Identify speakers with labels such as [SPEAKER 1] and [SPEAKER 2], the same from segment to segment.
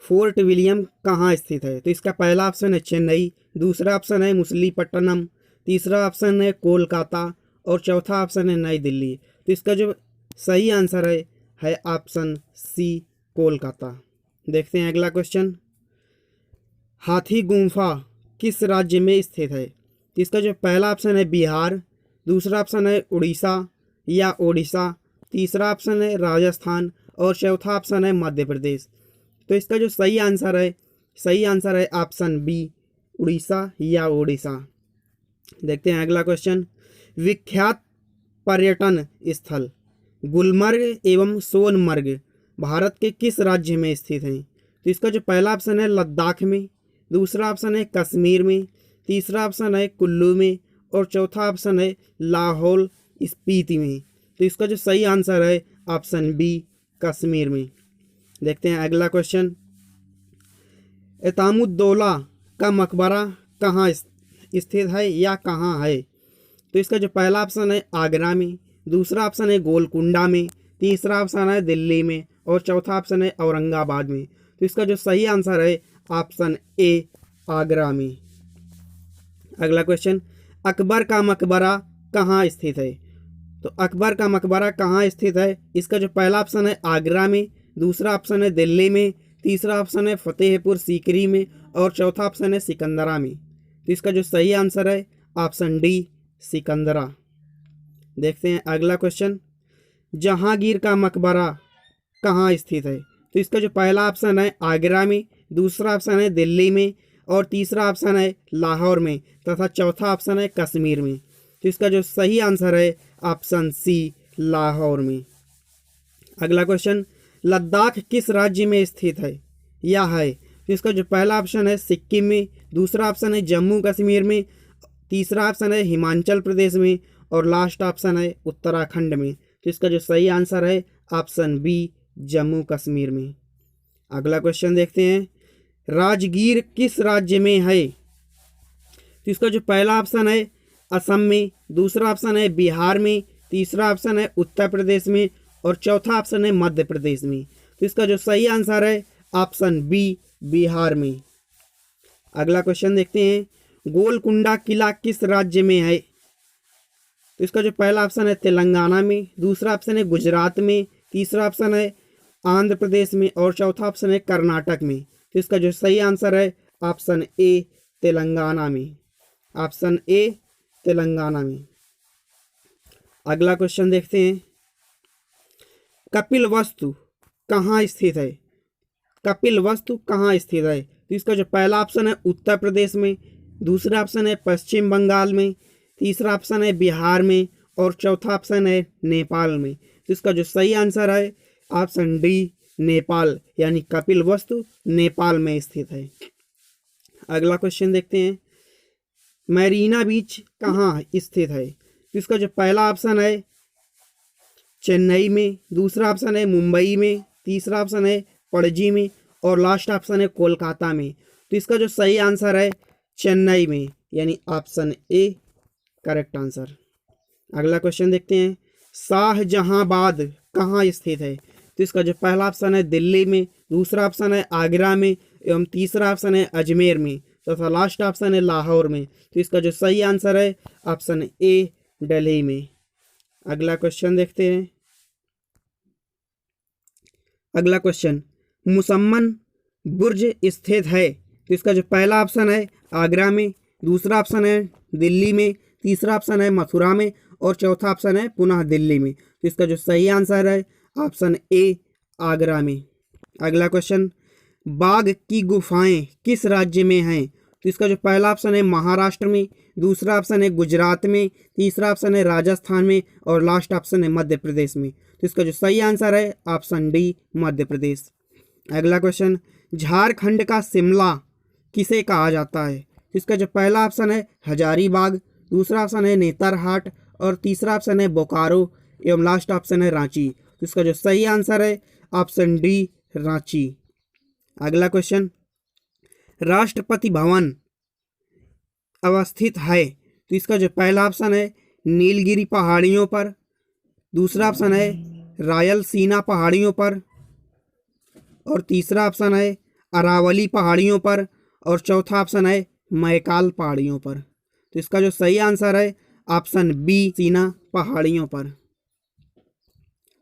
[SPEAKER 1] Fort William कहाँ स्थित है? तो इसका पहला ऑप्शन है चेन्नई, दूसरा ऑप्शन है मुसलीपट्टनम, तीसरा ऑप्शन है कोलकाता और चौथा ऑप्शन है नई दिल्ली। तो इसका जो सही आंसर है ऑप्शन सी कोलकाता। देखते हैं अगला क्वेश्चन। हाथी गुम्फा किस राज्य में स्थित है? तो इसका जो पहला ऑप्शन है बिहार, दूसरा ऑप्शन है उड़ीसा या ओडिशा, तीसरा ऑप्शन है राजस्थान और चौथा ऑप्शन है मध्य प्रदेश। तो इसका जो सही आंसर है ऑप्शन बी उड़ीसा या ओडिशा। देखते हैं अगला क्वेश्चन। विख्यात पर्यटन स्थल गुलमर्ग एवं सोनमर्ग भारत के किस राज्य में स्थित हैं? तो इसका जो पहला ऑप्शन है लद्दाख में, दूसरा ऑप्शन है कश्मीर में, तीसरा ऑप्शन है कुल्लू में और चौथा ऑप्शन है लाहौल स्पीति में। तो इसका जो सही आंसर है ऑप्शन बी कश्मीर में। देखते हैं अगला क्वेश्चन। एतामुद्दौला का मकबरा कहाँ स्थित है या कहाँ है? तो इसका जो पहला ऑप्शन है आगरा में, दूसरा ऑप्शन है गोलकुंडा में, तीसरा ऑप्शन है दिल्ली में और चौथा ऑप्शन है औरंगाबाद में। तो इसका जो सही आंसर है ऑप्शन ए आगरा में। अगला क्वेश्चन। अकबर का मकबरा कहाँ स्थित है? तो अकबर का मकबरा कहाँ स्थित है? इसका जो पहला ऑप्शन है आगरा में, दूसरा ऑप्शन है दिल्ली में, तीसरा ऑप्शन है फतेहपुर सीकरी में और चौथा ऑप्शन है सिकंदरा में। तो इसका जो सही आंसर है ऑप्शन डी सिकंदरा। देखते हैं अगला क्वेश्चन। जहांगीर का मकबरा कहाँ स्थित है? तो इसका जो पहला ऑप्शन है आगरा में, दूसरा ऑप्शन है दिल्ली में और तीसरा ऑप्शन है लाहौर में तथा चौथा ऑप्शन है कश्मीर में। तो इसका जो सही आंसर है ऑप्शन सी लाहौर में। अगला क्वेश्चन। लद्दाख किस राज्य में स्थित है या है? तो इसका जो पहला ऑप्शन है सिक्किम में, दूसरा ऑप्शन है जम्मू कश्मीर में, तीसरा ऑप्शन है हिमाचल प्रदेश में और लास्ट ऑप्शन है उत्तराखंड में। तो इसका जो सही आंसर है ऑप्शन बी जम्मू कश्मीर में। अगला क्वेश्चन देखते हैं। राजगीर किस राज्य में है? तो इसका जो पहला ऑप्शन है असम में, दूसरा ऑप्शन है बिहार में, तीसरा ऑप्शन है उत्तर प्रदेश में और चौथा ऑप्शन है मध्य प्रदेश में। तो इसका जो सही आंसर है ऑप्शन बी बिहार में। अगला क्वेश्चन देखते हैं। गोलकुंडा किला किस राज्य में है? तो इसका जो पहला ऑप्शन है तेलंगाना में, दूसरा ऑप्शन है गुजरात में, तीसरा ऑप्शन है आंध्र प्रदेश में और चौथा ऑप्शन है कर्नाटक में। तो इसका जो सही आंसर है ऑप्शन ए तेलंगाना में। ऑप्शन ए तेलंगाना में। अगला क्वेश्चन देखते हैं। कपिलवस्तु कहाँ स्थित है? कपिलवस्तु कहाँ स्थित है? तो इसका जो पहला ऑप्शन है उत्तर प्रदेश में, दूसरा ऑप्शन है पश्चिम बंगाल में, तीसरा ऑप्शन है बिहार में और चौथा ऑप्शन है नेपाल में। तो इसका जो सही आंसर है ऑप्शन डी नेपाल, यानी कपिलवस्तु नेपाल में स्थित है। अगला क्वेश्चन देखते हैं। मैरीना बीच कहाँ स्थित है? तो इसका जो पहला ऑप्शन है चेन्नई में, दूसरा ऑप्शन है मुंबई में, तीसरा ऑप्शन है पणजी में और लास्ट ऑप्शन है कोलकाता में। तो इसका जो सही आंसर है चेन्नई में, यानी ऑप्शन ए करेक्ट आंसर। अगला क्वेश्चन देखते हैं। शाहजहांबाद कहाँ स्थित है? तो इसका जो पहला ऑप्शन है दिल्ली में, दूसरा ऑप्शन है आगरा में एवं तीसरा ऑप्शन है अजमेर में तथा लास्ट ऑप्शन है लाहौर में। तो इसका जो सही आंसर है ऑप्शन ए दिल्ली में। अगला क्वेश्चन देखते हैं। अगला क्वेश्चन। मुसम्मन बुर्ज स्थित है? तो इसका जो पहला ऑप्शन है आगरा में, दूसरा ऑप्शन है दिल्ली में, तीसरा ऑप्शन है मथुरा में और चौथा ऑप्शन है पुनः दिल्ली में। तो इसका जो सही आंसर है ऑप्शन ए आगरा में। अगला क्वेश्चन। बाघ की गुफाएं किस राज्य में हैं? तो इसका जो पहला ऑप्शन है महाराष्ट्र में, दूसरा ऑप्शन है गुजरात में, तीसरा ऑप्शन है राजस्थान में और लास्ट ऑप्शन है मध्य प्रदेश में। तो इसका जो सही आंसर है ऑप्शन डी मध्य प्रदेश। अगला क्वेश्चन। झारखंड का शिमला किसे कहा जाता है? तो इसका जो पहला ऑप्शन है हजारीबाग, दूसरा ऑप्शन है नेतरहाट और तीसरा ऑप्शन है बोकारो एवं लास्ट ऑप्शन है रांची। तो इसका जो सही आंसर है ऑप्शन डी रांची। अगला क्वेश्चन। राष्ट्रपति भवन अवस्थित है? तो इसका जो पहला ऑप्शन है नीलगिरी पहाड़ियों पर, दूसरा ऑप्शन है रायलसीना पहाड़ियों पर और तीसरा ऑप्शन है अरावली पहाड़ियों पर, और चौथा ऑप्शन है मैकाल पहाड़ियों पर। तो इसका जो सही आंसर है ऑप्शन बी, सीना पहाड़ियों पर।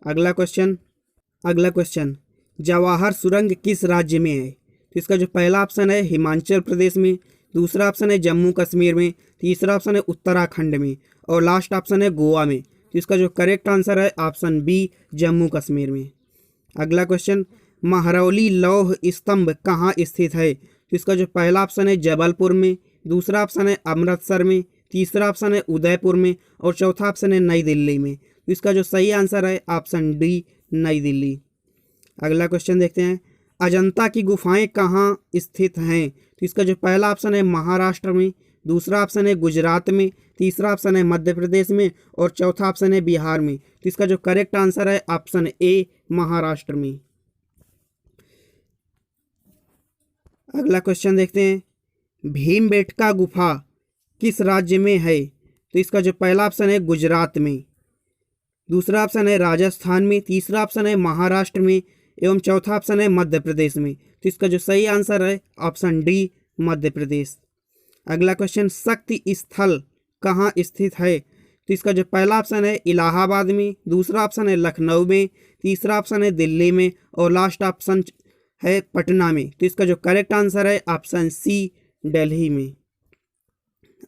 [SPEAKER 1] अगला क्वेश्चन, जवाहर सुरंग किस राज्य में है? तो इसका जो पहला ऑप्शन है हिमाचल प्रदेश में, दूसरा ऑप्शन है जम्मू कश्मीर में, तीसरा ऑप्शन है उत्तराखंड में, और लास्ट ऑप्शन है गोवा में। तो इसका जो करेक्ट आंसर है ऑप्शन बी, जम्मू कश्मीर में। अगला क्वेश्चन, महरौली लौह स्तंभ कहाँ स्थित है? तो इसका जो पहला ऑप्शन है जबलपुर में, दूसरा ऑप्शन है अमृतसर में, तीसरा ऑप्शन है उदयपुर में, और चौथा ऑप्शन है नई दिल्ली में। तो इसका जो सही आंसर है ऑप्शन डी, नई दिल्ली। अगला क्वेश्चन देखते हैं, अजंता की गुफाएं कहाँ स्थित हैं? तो इसका जो पहला ऑप्शन है महाराष्ट्र में, दूसरा ऑप्शन है गुजरात में, तीसरा ऑप्शन है मध्य प्रदेश में, और चौथा ऑप्शन है बिहार में। तो इसका जो करेक्ट आंसर है ऑप्शन ए, महाराष्ट्र में। अगला क्वेश्चन देखते हैं, भीमबेटका गुफा किस राज्य में है? तो इसका जो पहला ऑप्शन है गुजरात में, दूसरा ऑप्शन है राजस्थान में, तीसरा ऑप्शन है महाराष्ट्र में, एवं चौथा ऑप्शन है मध्य प्रदेश में। तो इसका जो सही आंसर है ऑप्शन डी, मध्य प्रदेश। अगला क्वेश्चन, शक्ति स्थल कहाँ स्थित है? तो इसका जो पहला ऑप्शन है इलाहाबाद में, दूसरा ऑप्शन है लखनऊ में, तीसरा ऑप्शन है दिल्ली में, और लास्ट ऑप्शन है पटना में। तो इसका जो करेक्ट आंसर है ऑप्शन सी, दिल्ली में।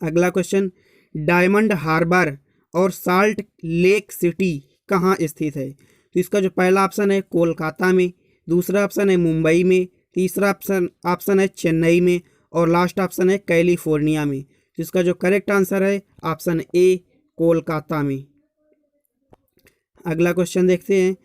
[SPEAKER 1] अगला क्वेश्चन, डायमंड हार्बर और साल्ट लेक सिटी कहाँ स्थित है? तो इसका जो पहला ऑप्शन है कोलकाता में, दूसरा ऑप्शन है मुंबई में, तीसरा ऑप्शन है चेन्नई में, और लास्ट ऑप्शन है कैलिफोर्निया में। तो इसका जो करेक्ट आंसर है ऑप्शन ए, कोलकाता में। अगला क्वेश्चन देखते हैं,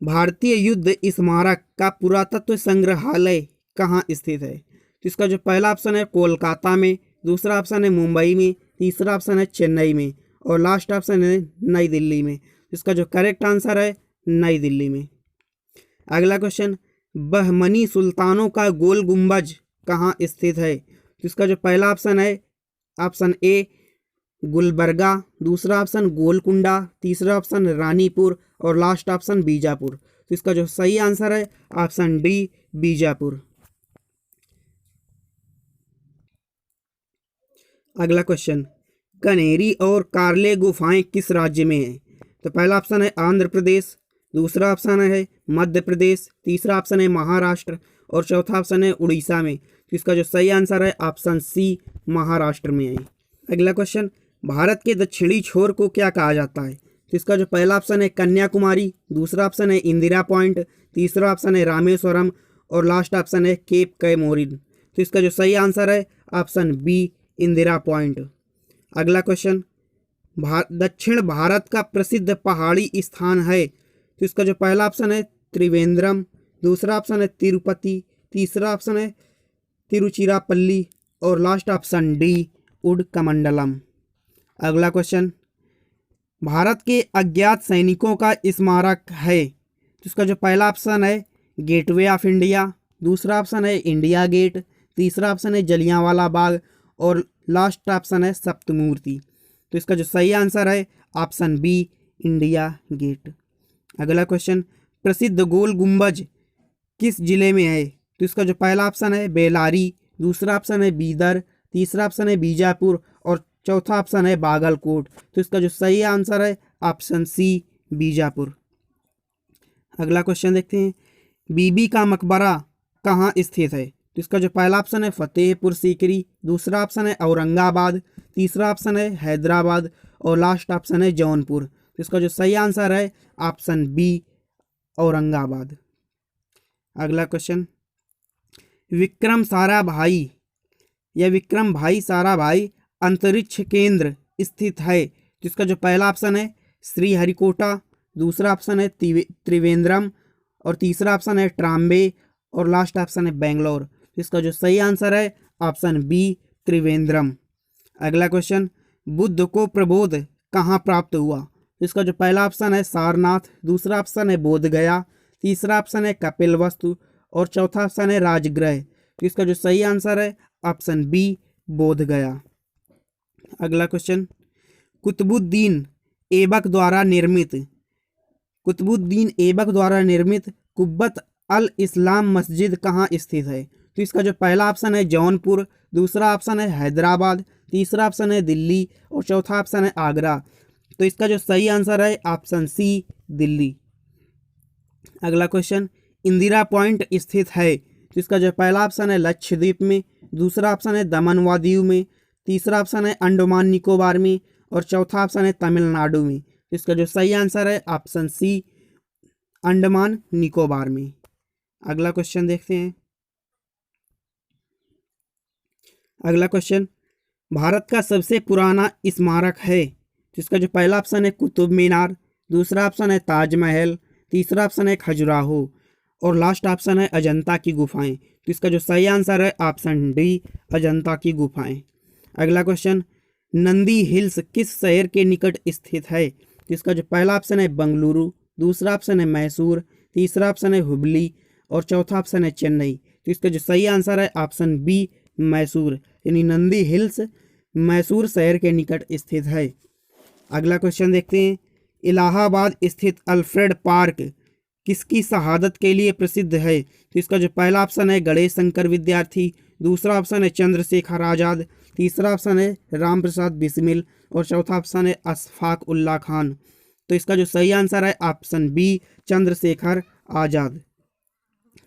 [SPEAKER 1] भारतीय युद्ध स्मारक का पुरातत्व संग्रहालय कहाँ स्थित है? तो इसका जो पहला ऑप्शन है कोलकाता में, दूसरा ऑप्शन है मुंबई में, तीसरा ऑप्शन है चेन्नई में, और लास्ट ऑप्शन है नई दिल्ली में। इसका जो करेक्ट आंसर है नई दिल्ली में। अगला क्वेश्चन, बहमनी सुल्तानों का गोल गुंबज कहाँ स्थित है? तो इसका जो पहला ऑप्शन है ऑप्शन ए गुलबर्गा, दूसरा ऑप्शन गोलकुंडा, तीसरा ऑप्शन रानीपुर, और लास्ट ऑप्शन बीजापुर। तो इसका जो सही आंसर है ऑप्शन डी, बीजापुर। अगला क्वेश्चन, कनेरी और कार्ले गुफाएं किस राज्य में हैं? तो पहला ऑप्शन है आंध्र प्रदेश, दूसरा ऑप्शन है मध्य प्रदेश, तीसरा ऑप्शन है महाराष्ट्र, और चौथा ऑप्शन है उड़ीसा में। तो इसका जो सही आंसर है ऑप्शन सी, महाराष्ट्र में है। अगला क्वेश्चन, भारत के दक्षिणी छोर को क्या कहा जाता है? तो इसका जो पहला ऑप्शन है कन्याकुमारी, दूसरा ऑप्शन है इंदिरा पॉइंट, तीसरा ऑप्शन है रामेश्वरम, और लास्ट ऑप्शन है केप कैमोरिन। तो इसका जो सही आंसर है ऑप्शन बी, इंदिरा पॉइंट। अगला क्वेश्चन, दक्षिण भारत का प्रसिद्ध पहाड़ी स्थान है? तो इसका जो पहला ऑप्शन है त्रिवेंद्रम, दूसरा ऑप्शन है तिरुपति, तीसरा ऑप्शन है तिरुचिरापल्ली, और लास्ट ऑप्शन डी, उडकमंडलम। अगला क्वेश्चन, भारत के अज्ञात सैनिकों का स्मारक है? तो इसका जो पहला ऑप्शन है गेटवे ऑफ इंडिया, दूसरा ऑप्शन है इंडिया गेट, तीसरा ऑप्शन है जलियांवाला बाग, और लास्ट ऑप्शन है सप्तमूर्ति। तो इसका जो सही आंसर है ऑप्शन बी, इंडिया गेट। अगला क्वेश्चन, प्रसिद्ध गोल गुंबज किस जिले में है? तो इसका जो पहला ऑप्शन है बेलारी, दूसरा ऑप्शन है बीदर, तीसरा ऑप्शन है बीजापुर, और चौथा ऑप्शन है बागलकोट। तो इसका जो सही आंसर है ऑप्शन सी, बीजापुर। अगला क्वेश्चन देखते हैं, बीबी का मकबरा कहाँ स्थित है? तो इसका जो पहला ऑप्शन है फतेहपुर सीकरी, दूसरा ऑप्शन है औरंगाबाद, तीसरा ऑप्शन है हैदराबाद, और लास्ट ऑप्शन है जौनपुर। तो इसका जो सही आंसर है ऑप्शन बी, औरंगाबाद। अगला क्वेश्चन, विक्रम साराभाई या विक्रम भाई साराभाई अंतरिक्ष केंद्र स्थित है? जिसका जो पहला ऑप्शन है श्रीहरिकोटा, दूसरा ऑप्शन है त्रिवेंद्रम, और तीसरा ऑप्शन है ट्राम्बे, और लास्ट ऑप्शन है बेंगलोर। इसका जो सही आंसर है ऑप्शन बी, त्रिवेंद्रम। अगला क्वेश्चन, बुद्ध को प्रबोध कहाँ प्राप्त हुआ? इसका जो पहला ऑप्शन है सारनाथ, दूसरा ऑप्शन है बोधगया, तीसरा ऑप्शन है कपिलवस्तु, और चौथा ऑप्शन है राजगृह। तो इसका जो सही आंसर है ऑप्शन बी, बोधगया। अगला क्वेश्चन, कुतुबुद्दीन ऐबक द्वारा निर्मित कुब्बत अल इस्लाम मस्जिद कहाँ स्थित है? तो इसका जो पहला ऑप्शन है जौनपुर, दूसरा ऑप्शन है हैदराबाद, तीसरा ऑप्शन है दिल्ली और चौथा ऑप्शन है आगरा। तो इसका जो सही आंसर है ऑप्शन सी दिल्ली। अगला क्वेश्चन, इंदिरा पॉइंट स्थित है? तो इसका जो पहला ऑप्शन है लक्षद्वीप में, दूसरा ऑप्शन है दमन व दीव में, तीसरा ऑप्शन है अंडमान निकोबार में और चौथा ऑप्शन है तमिलनाडु में। तो इसका जो सही आंसर है ऑप्शन सी अंडमान निकोबार में। अगला क्वेश्चन देखते हैं। अगला क्वेश्चन, भारत का सबसे पुराना स्मारक है? तो इसका जो पहला ऑप्शन है कुतुब मीनार, दूसरा ऑप्शन है ताजमहल, तीसरा ऑप्शन है खजुराहो और लास्ट ऑप्शन है अजंता की गुफाएं। तो इसका जो सही आंसर है ऑप्शन डी अजंता की गुफाएं। अगला क्वेश्चन, नंदी हिल्स किस शहर के निकट स्थित है? तो इसका जो पहला ऑप्शन है बंगलुरु, दूसरा ऑप्शन है मैसूर, तीसरा ऑप्शन है हुबली और चौथा ऑप्शन है चेन्नई। तो इसका जो सही आंसर है ऑप्शन बी मैसूर, यानी नंदी हिल्स मैसूर शहर के निकट स्थित है। अगला क्वेश्चन देखते हैं। इलाहाबाद स्थित अल्फ्रेड पार्क किसकी शहादत के लिए प्रसिद्ध है? तो इसका जो पहला ऑप्शन है गणेश शंकर विद्यार्थी, दूसरा ऑप्शन है चंद्रशेखर आज़ाद, तीसरा ऑप्शन है राम प्रसाद बिस्मिल और चौथा ऑप्शन है अशफाक उल्ला खान। तो इसका जो सही आंसर है ऑप्शन बी चंद्रशेखर आज़ाद।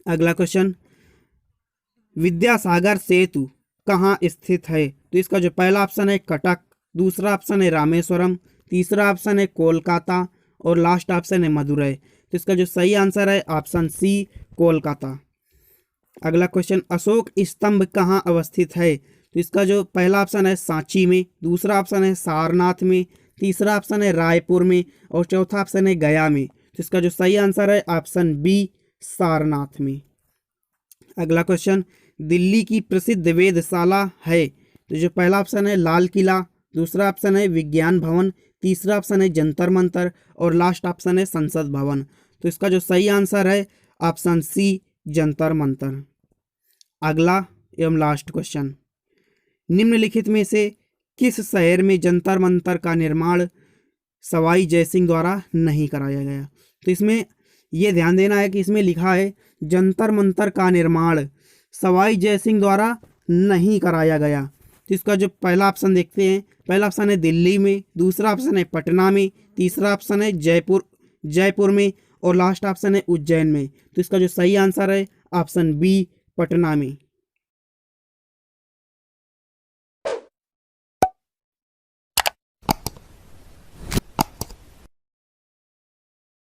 [SPEAKER 1] अगला क्वेश्चन, विद्यासागर सेतु कहाँ स्थित है? तो इसका जो पहला ऑप्शन है कटक, दूसरा ऑप्शन है रामेश्वरम, तीसरा ऑप्शन है कोलकाता और लास्ट ऑप्शन है मदुरई। तो इसका जो सही आंसर है ऑप्शन सी कोलकाता। अगला क्वेश्चन, अशोक स्तंभ कहाँ अवस्थित है? तो इसका जो पहला ऑप्शन है सांची में, दूसरा ऑप्शन है सारनाथ में, तीसरा ऑप्शन है रायपुर में और चौथा ऑप्शन है गया में। तो इसका जो सही आंसर है ऑप्शन बी सारनाथ में। अगला क्वेश्चन, दिल्ली की प्रसिद्ध वेधशाला है? तो जो पहला ऑप्शन है लाल किला, दूसरा ऑप्शन है विज्ञान भवन, तीसरा ऑप्शन है जंतर मंतर और लास्ट ऑप्शन है संसद भवन। तो इसका जो सही आंसर है ऑप्शन सी जंतर मंतर। अगला एवं लास्ट क्वेश्चन, निम्नलिखित में से किस शहर में जंतर मंतर का निर्माण सवाई जयसिंह द्वारा नहीं कराया गया? तो इसमें यह ध्यान देना है कि इसमें लिखा है जंतर मंतर का निर्माण सवाई जयसिंह द्वारा नहीं कराया गया। तो इसका जो पहला ऑप्शन देखते हैं, पहला ऑप्शन है दिल्ली में, दूसरा ऑप्शन है पटना में, तीसरा ऑप्शन है जयपुर में और लास्ट ऑप्शन है उज्जैन में। तो इसका जो सही आंसर है ऑप्शन बी पटना में।